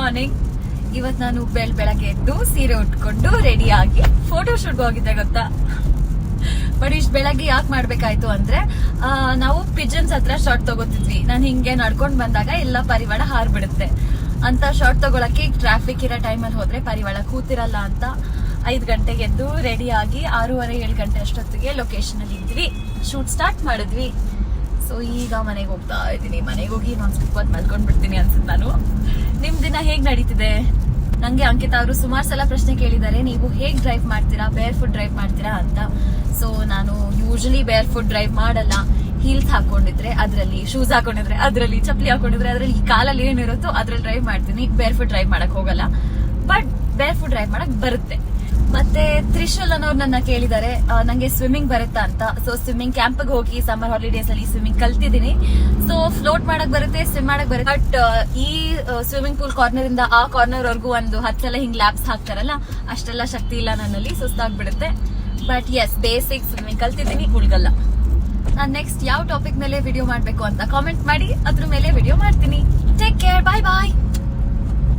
Morning. ಇವತ್ತು ನಾನು ಬೆಳಗ್ಗೆ ಎದ್ದು ಸೀರೆ ಉಟ್ಕೊಂಡು ರೆಡಿ ಆಗಿ ಫೋಟೋ ಶೂಟ್ಗೆ ಹೋಗಿದ್ದೆ ಗೊತ್ತಾ. ಬಟ್ ಇಷ್ಟು ಬೆಳಗ್ಗೆ ಯಾಕೆ ಮಾಡ್ಬೇಕಾಯ್ತು ಅಂದ್ರೆ ನಾವು ಪಿಜನ್ಸ್ ಹತ್ರ ಶಾರ್ಟ್ ತಗೋತಿದ್ವಿ. ನಾನು ಹಿಂಗೆ ನಡ್ಕೊಂಡ್ ಬಂದಾಗ ಎಲ್ಲ ಪರಿವಾಳ ಹಾರ್ಬಿಡುತ್ತೆ ಅಂತ ಶಾರ್ಟ್ ತಗೊಳಕ್ಕೆ ಟ್ರಾಫಿಕ್ ಇರೋ ಟೈಮಲ್ಲಿ ಹೋದ್ರೆ ಪರಿವಾಳ ಕೂತಿರಲ್ಲ ಅಂತ 5 ಗಂಟೆಗೆ ಎದ್ದು ರೆಡಿ ಆಗಿ 6:30-7 ಗಂಟೆ ಅಷ್ಟೊತ್ತಿಗೆ ಲೊಕೇಶನ್ ಅಲ್ಲಿ ಇದ್ವಿ. ಶೂಟ್ ಸ್ಟಾರ್ಟ್ ಮಾಡಿದ್ವಿ. ಸೊ ಈಗ ಮನೆಗೆ ಹೋಗ್ತಾ ಇದ್ದೀನಿ. ಮನೆಗೆ ಹೋಗಿ ನಾನು ಸ್ವಲ್ಪ ಹೊತ್ತು ಮಲ್ಕೊಂಡ್ಬಿಡ್ತೀನಿ ಅನ್ಸುತ್ತೆ. ನಾನು ನಿಮ್ ದಿನ ಹೇಗ್ ನಡೀತಿದೆ? ನಂಗೆ ಅಂಕಿತಾ ಅವರು ಸುಮಾರು ಸಲ ಪ್ರಶ್ನೆ ಕೇಳಿದ್ದಾರೆ, ನೀವು ಹೇಗ್ ಡ್ರೈವ್ ಮಾಡ್ತೀರಾ, ಬೇರ್ ಫುಟ್ ಡ್ರೈವ್ ಮಾಡ್ತೀರಾ ಅಂತ. ಸೊ ನಾನು ಯೂಶಲಿ ಬೇರ್ ಫುಟ್ ಡ್ರೈವ್ ಮಾಡಲ್ಲ. ಹೀಲ್ಸ್ ಹಾಕೊಂಡಿದ್ರೆ ಅದ್ರಲ್ಲಿ, ಶೂಸ್ ಹಾಕೊಂಡಿದ್ರೆ ಅದ್ರಲ್ಲಿ, ಚಪ್ಪಲಿ ಹಾಕೊಂಡಿದ್ರೆ ಅದ್ರಲ್ಲಿ, ಈ ಕಾಲಲ್ಲಿ ಏನಿರುತ್ತೋ ಅದ್ರಲ್ಲಿ ಡ್ರೈವ್ ಮಾಡ್ತೀನಿ. ಬೇರ್ ಫುಟ್ ಡ್ರೈವ್ ಮಾಡಕ್ ಹೋಗಲ್ಲ, ಬಟ್ ಬೇರ್ ಫುಟ್ ಡ್ರೈವ್ ಮಾಡಕ್ ಬರುತ್ತೆ. ಮತ್ತೆ ತ್ರಿಶೂಲ್ ಅನ್ನೋರು ನನ್ನ ಕೇಳಿದ್ದಾರೆ ನಂಗೆ ಸ್ವಿಮ್ಮಿಂಗ್ ಬರುತ್ತಾ ಅಂತ. ಸೊ ಸ್ವಿಮ್ಮಿಂಗ್ ಕ್ಯಾಂಪ್ಗೆ ಹೋಗಿ ಸಮ್ಮರ್ ಹಾಲಿಡೇಸ್ ಅಲ್ಲಿ ಸ್ವಿಮ್ಮಿಂಗ್ ಕಲ್ತಿದ್ದೀನಿ. ಸೊ ಫ್ಲೋಟ್ ಮಾಡಕ್ ಬರುತ್ತೆ, ಸ್ವಿಮ್ ಮಾಡಕ್ ಬರುತ್ತೆ. ಬಟ್ ಈ ಸ್ವಿಮ್ಮಿಂಗ್ ಪೂಲ್ ಕಾರ್ನರ್ ಇಂದ ಆ ಕಾರ್ನರ್ ವರ್ಗೂ ಒಂದು 10 ಸಲ ಹಿಂಗ್ ಲ್ಯಾಬ್ಸ್ ಹಾಕ್ತಾರಲ್ಲ, ಅಷ್ಟೆಲ್ಲ ಶಕ್ತಿ ಇಲ್ಲ ನನ್ನಲ್ಲಿ, ಸುಸ್ತಾಗ್ಬಿಡುತ್ತೆ. ಬಟ್ ಎಸ್, ಬೇಸಿಕ್ ಸ್ವಿಮ್ಮಿಂಗ್ ಕಲ್ತಿದ್ದೀನಿ, ಉಳ್ಗಲ್ಲ. ನಾನು ನೆಕ್ಸ್ಟ್ ಯಾವ ಟಾಪಿಕ್ ಮೇಲೆ ವಿಡಿಯೋ ಮಾಡ್ಬೇಕು ಅಂತ ಕಾಮೆಂಟ್ ಮಾಡಿ, ಅದ್ರ ಮೇಲೆ ವಿಡಿಯೋ ಮಾಡ್ತೀನಿ. ಟೇಕ್ ಕೇರ್, ಬಾಯ್ ಬಾಯ್.